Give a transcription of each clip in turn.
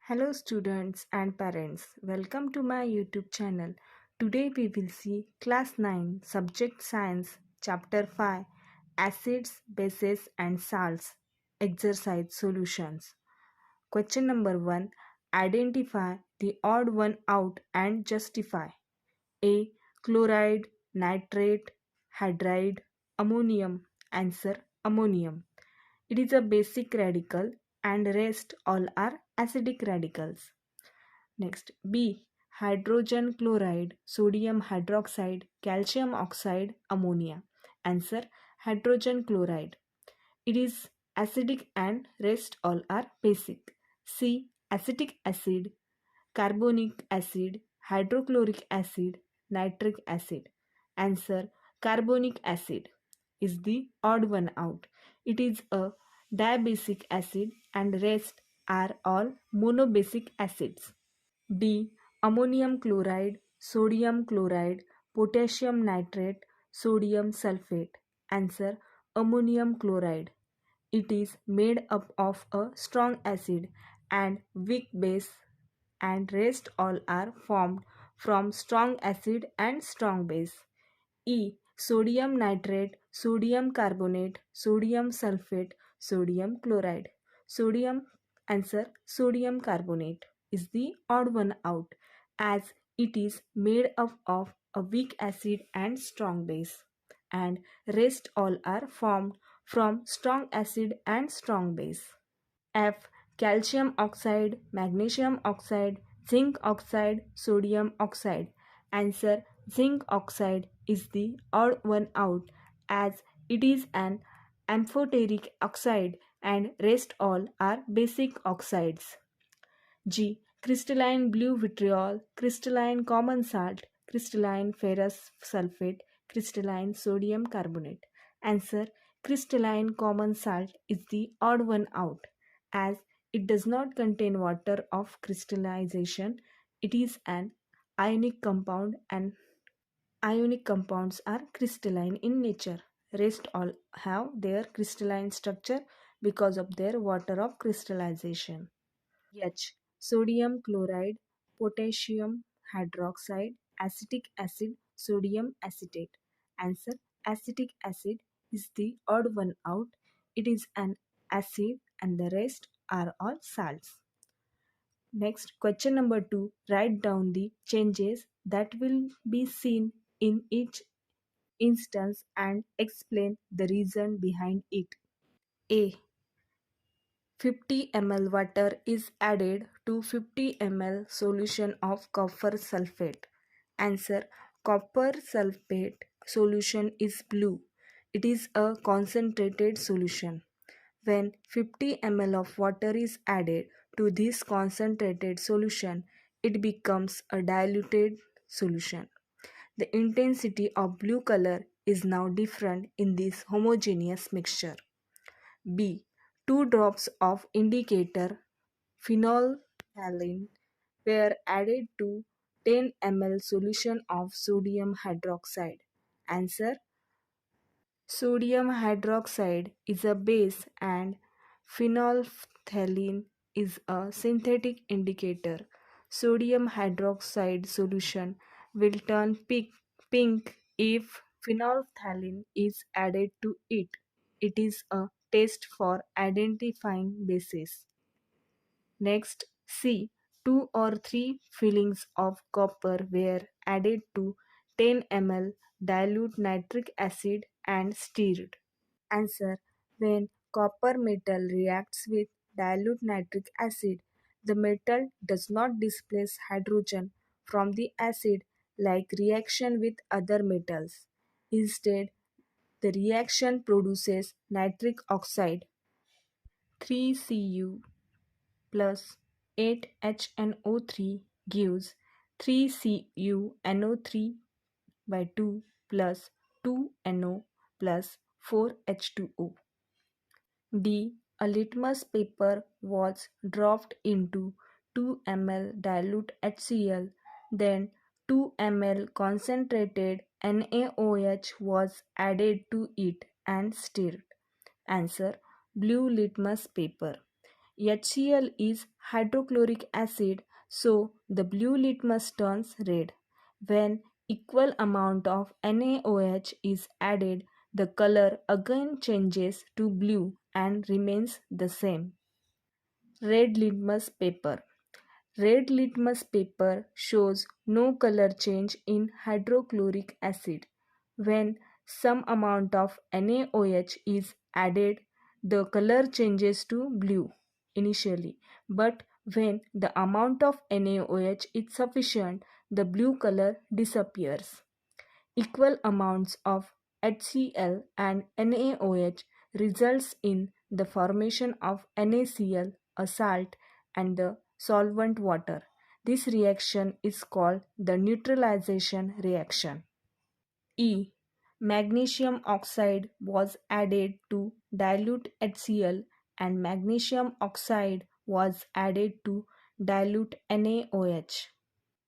Hello students and parents, welcome to my YouTube channel. Today we will see class 9 subject science chapter 5 acids, bases and salts exercise solutions. Question number 1, identify the odd one out and justify. A. Chloride, nitrate, hydride, ammonium. Answer ammonium. It is a basic radical and rest all are acidic radicals. Next, B. Hydrogen chloride, sodium hydroxide, calcium oxide, ammonia. Answer hydrogen chloride. It is acidic and rest all are basic. C. Acetic acid, carbonic acid, hydrochloric acid, nitric acid. Answer carbonic acid is the odd one out. It is a diabasic acid and rest are all monobasic acids. D. Ammonium chloride, sodium chloride, potassium nitrate, sodium sulphate. Answer ammonium chloride. It is made up of a strong acid and weak base, and rest all are formed from strong acid and strong base. E. Sodium nitrate, sodium carbonate, sodium sulphate, sodium chloride. Sodium answer sodium carbonate is the odd one out as it is made up of a weak acid and strong base, and rest all are formed from strong acid and strong base. F. Calcium oxide, magnesium oxide, zinc oxide, sodium oxide. Answer zinc oxide is the odd one out as it is an amphoteric oxide and rest all are basic oxides. G. Crystalline blue vitriol, crystalline common salt, crystalline ferrous sulfate, crystalline sodium carbonate. Answer crystalline common salt is the odd one out as it does not contain water of crystallization. It is an ionic compound and ionic compounds are crystalline in nature. Rest all have their crystalline structure because of their water of crystallization. H. Sodium chloride, potassium hydroxide, acetic acid, sodium acetate. Answer acetic acid is the odd one out. It is an acid and the rest are all salts. Next, question number 2. Write down the changes that will be seen in each instance and explain the reason behind it. A. 50 ml water is added to 50 ml solution of copper sulfate. Answer copper sulfate solution is blue. It is a concentrated solution. When 50 ml of water is added to this concentrated solution, it becomes a diluted solution. The intensity of blue color is now different in this homogeneous mixture. B. 2 drops of indicator phenolphthalein were added to 10 ml solution of sodium hydroxide. Answer sodium hydroxide is a base and phenolphthalein is a synthetic indicator. Sodium hydroxide solution will turn pink if phenolphthalein is added to it. It is a test for identifying bases. Next, C. 2 or 3 filings of copper were added to 10 ml dilute nitric acid and stirred. Answer. When copper metal reacts with dilute nitric acid, the metal does not displace hydrogen from the acid like reaction with other metals. Instead, the reaction produces nitric oxide 3Cu plus 8HNO3 gives 3CuNO3 by 2 plus 2NO plus 4H2O. D. A litmus paper was dropped into 2 ml dilute HCl, then 2 ml concentrated NaOH was added to it and stirred. Answer. Blue litmus paper. HCl is hydrochloric acid, so the blue litmus turns red. When equal amount of NaOH is added, the color again changes to blue and remains the same. Red litmus paper. Red litmus paper shows no color change in hydrochloric acid. When some amount of NaOH is added, the color changes to blue initially, but when the amount of NaOH is sufficient, the blue color disappears. Equal amounts of HCl and NaOH results in the formation of NaCl, a salt, and the solvent water. This reaction is called the neutralization reaction. E. Magnesium oxide was added to dilute HCl and magnesium oxide was added to dilute NaOH.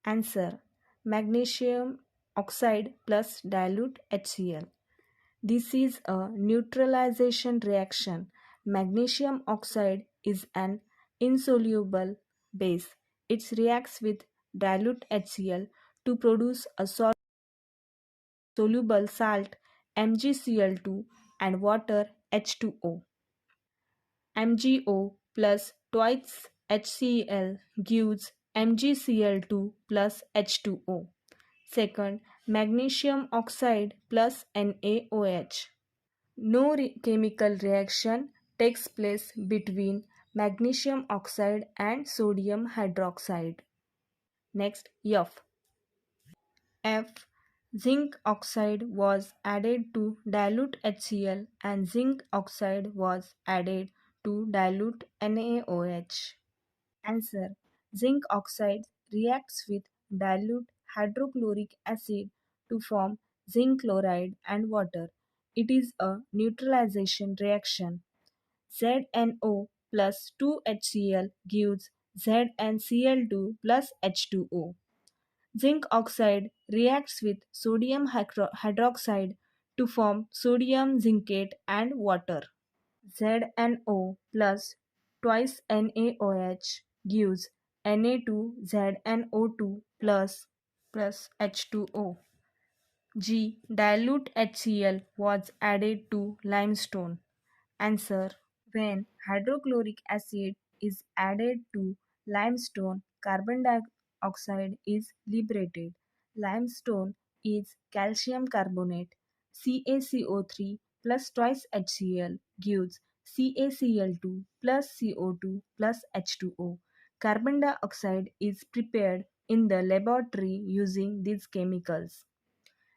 Answer: Magnesium oxide plus dilute HCl. This is a neutralization reaction. Magnesium oxide is an insoluble base. It reacts with dilute HCl to produce a soluble salt MgCl2 and water H2O. MgO plus twice HCl gives MgCl2 plus H2O. Second, magnesium oxide plus NaOH. No chemical reaction takes place between magnesium oxide and sodium hydroxide. Next, F. F. Zinc oxide was added to dilute HCl and zinc oxide was added to dilute NaOH. Answer: zinc oxide reacts with dilute hydrochloric acid to form zinc chloride and water. It is a neutralization reaction. ZNO plus 2HCl gives ZnCl2 plus H2O. Zinc oxide reacts with sodium hydroxide to form sodium zincate and water. ZNO plus twice NaOH gives Na2ZNO2 plus H2O. G. Dilute HCl was added to limestone. Answer: when hydrochloric acid is added to limestone, carbon dioxide is liberated. Limestone is calcium carbonate. CaCO3 plus twice HCl gives CaCl2 plus CO2 plus H2O. Carbon dioxide is prepared in the laboratory using these chemicals.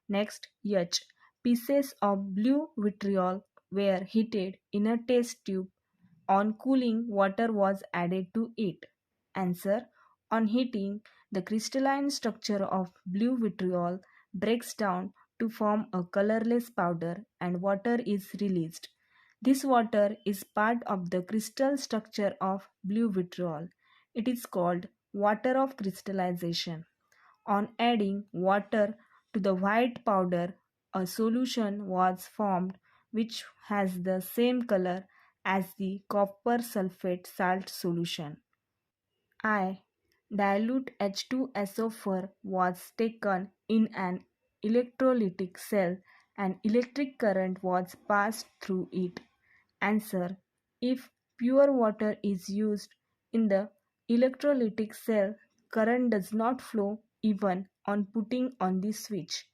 Next, H. Pieces of blue vitriol were heated in a test tube. On cooling, water was added to it. Answer: on heating, the crystalline structure of blue vitriol breaks down to form a colorless powder and water is released. This water is part of the crystal structure of blue vitriol. It is called water of crystallization. On adding water to the white powder, a solution was formed which has the same color as the copper sulphate salt solution. I. Dilute H2SO4 was taken in an electrolytic cell and electric current was passed through it. Answer: if pure water is used in the electrolytic cell, current does not flow even on putting on the switch.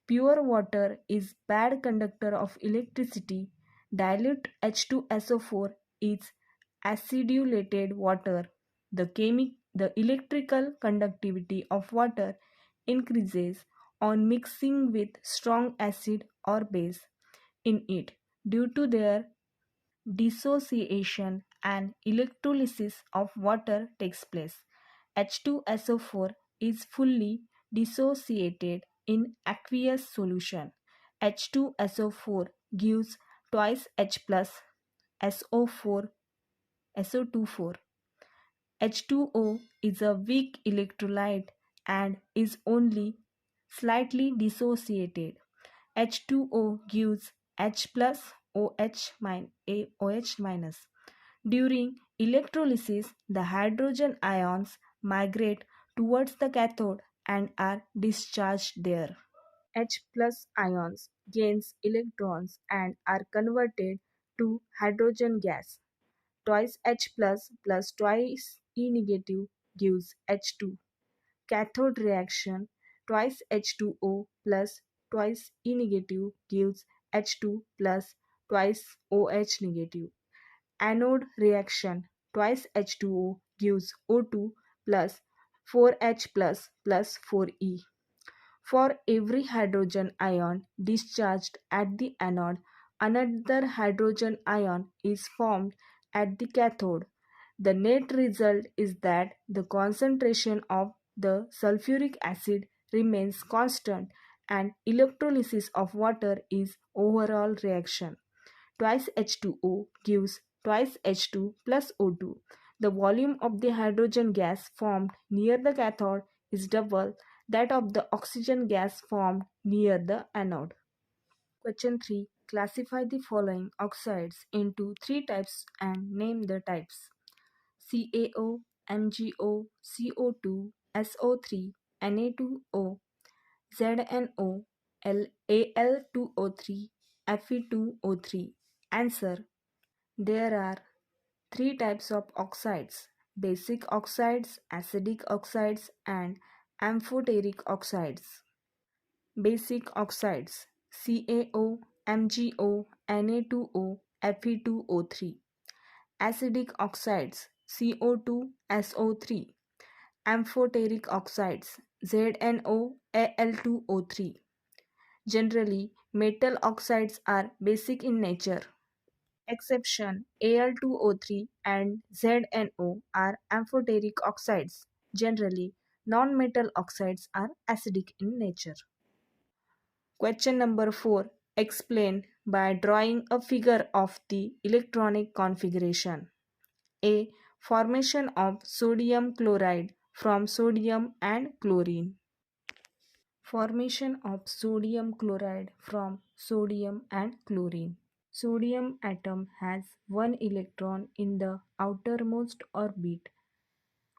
Pure water is bad conductor of electricity. Dilute H2SO4 is acidulated water. The electrical conductivity of water increases on mixing with strong acid or base in it. Due to their dissociation and electrolysis of water takes place. H2SO4 is fully dissociated in aqueous solution. H2SO4 gives twice H plus SO4 SO24. H2O is a weak electrolyte and is only slightly dissociated. H2O gives H plus OH minus. During electrolysis, the hydrogen ions migrate towards the cathode and are discharged there. H plus ions gains electrons and are converted to hydrogen gas. Twice H plus twice E negative gives H2. Cathode reaction, twice H2O plus twice E negative gives H2 plus twice OH negative. Anode reaction, twice H2O gives O2 plus 4H plus 4E. For every hydrogen ion discharged at the anode, another hydrogen ion is formed at the cathode. The net result is that the concentration of the sulfuric acid remains constant and electrolysis of water is overall reaction. Twice H2O gives twice H2 plus O2. The volume of the hydrogen gas formed near the cathode is double that of the oxygen gas formed near the anode. Question 3. Classify the following oxides into three types and name the types. CaO, MgO, CO2, SO3, Na2O, ZNO, Al2O3, Fe2O3. Answer. There are three types of oxides: basic oxides, acidic oxides, and amphoteric oxides. Basic oxides: CaO, MgO, Na2O, Fe2O3. Acidic oxides: CO2, SO3. Amphoteric oxides: ZNO, Al2O3. Generally, metal oxides are basic in nature. Exception: Al2O3 and ZNO are amphoteric oxides. Generally, non-metal oxides are acidic in nature. Question number 4. Explain by drawing a figure of the electronic configuration. A. Formation of sodium chloride from sodium and chlorine. Formation of sodium chloride from sodium and chlorine. Sodium atom has one electron in the outermost orbit.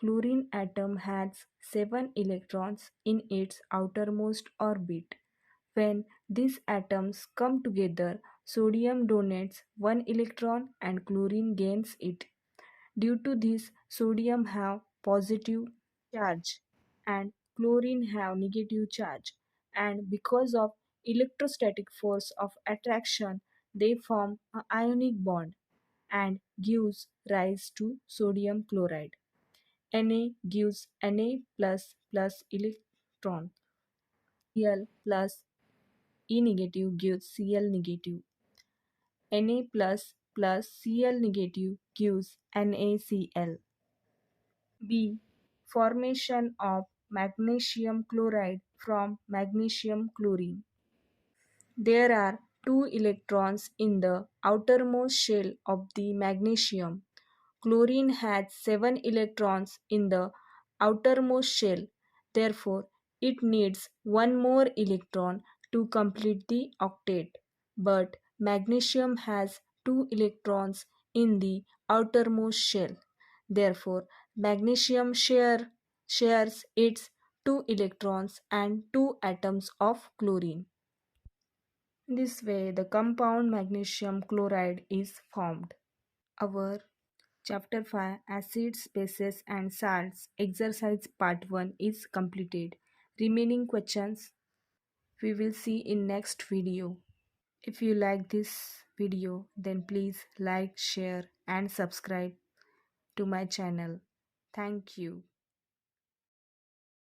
Chlorine atom has 7 electrons in its outermost orbit. When these atoms come together, sodium donates 1 electron and chlorine gains it. Due to this, sodium have positive charge and chlorine have negative charge, and because of electrostatic force of attraction they form an ionic bond and gives rise to sodium chloride. Na gives Na plus electron. Cl plus E negative gives Cl negative. Na plus Cl negative gives NaCl. B. Formation of magnesium chloride from magnesium chlorine. There are 2 electrons in the outermost shell of the magnesium. Chlorine has 7 electrons in the outermost shell. Therefore, it needs one more electron to complete the octet. But magnesium has 2 electrons in the outermost shell. Therefore, magnesium shares its 2 electrons and 2 atoms of chlorine. This way, the compound magnesium chloride is formed. Our Chapter 5 Acids, Bases and Salts exercise part 1 is completed. Remaining questions we will see in next video. If you like this video, then please like, share and subscribe to my channel. Thank you.